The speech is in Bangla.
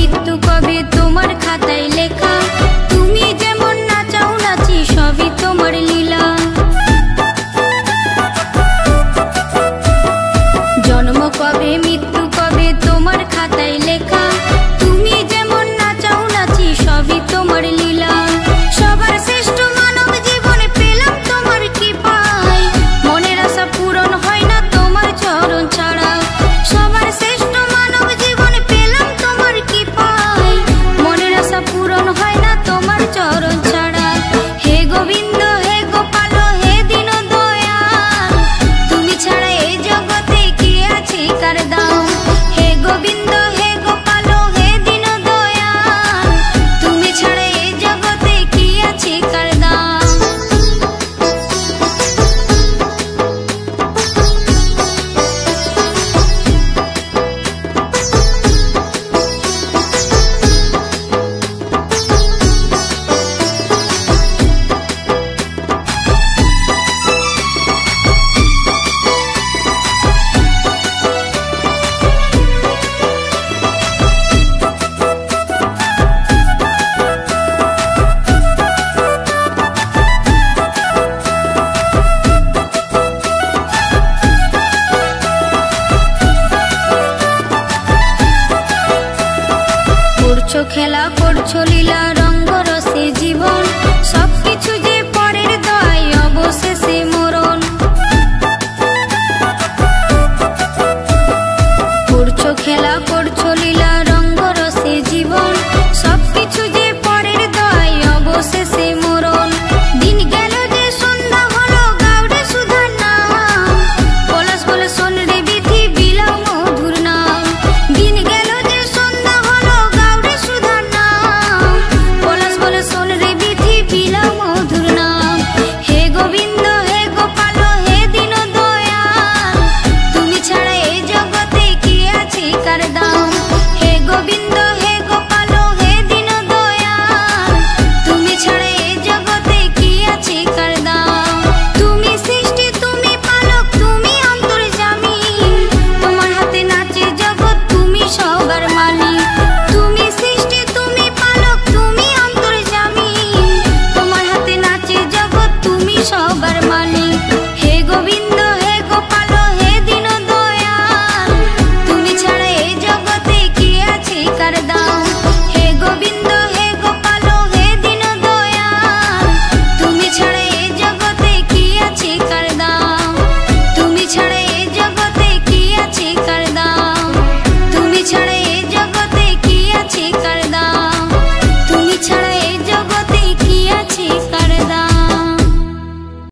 মৃত্যু কবে তোমার খাতায় লেখা। তুমি যেমন নাচাও নাচি সবই তোমার লীলা। জন্ম কবে মৃত্যু কবে তোমার খাতায় লেখা। তুমি যেমন নাচাও নাচি সবই তোমার লীলা। সবার শ্রেষ্ঠ মানব জীবনে পেলাম তোমার কৃপায়। মনের আশা পূরণ হয় না তোমার চরণ ছাড়া। সবার শ্রেষ্ঠ মানব জীবনে পেলাম তোমার কৃপায়। মনের আশা পূরণ হয় না তোমার চরণ ছাড়া। হে গোবিন্দ হে গোপাল হে দীন দয়াল, তুমি ছাড়া এই জগতে কি আছে কার দাম। হে গোবিন্দ হে গোপাল হে দীন দয়াল, তুমি ছাড়া এই জগতে কি আছে কার দাম। করছো খেলা করছো লীলা রঙ্গ রসে জীবন, সবকিছু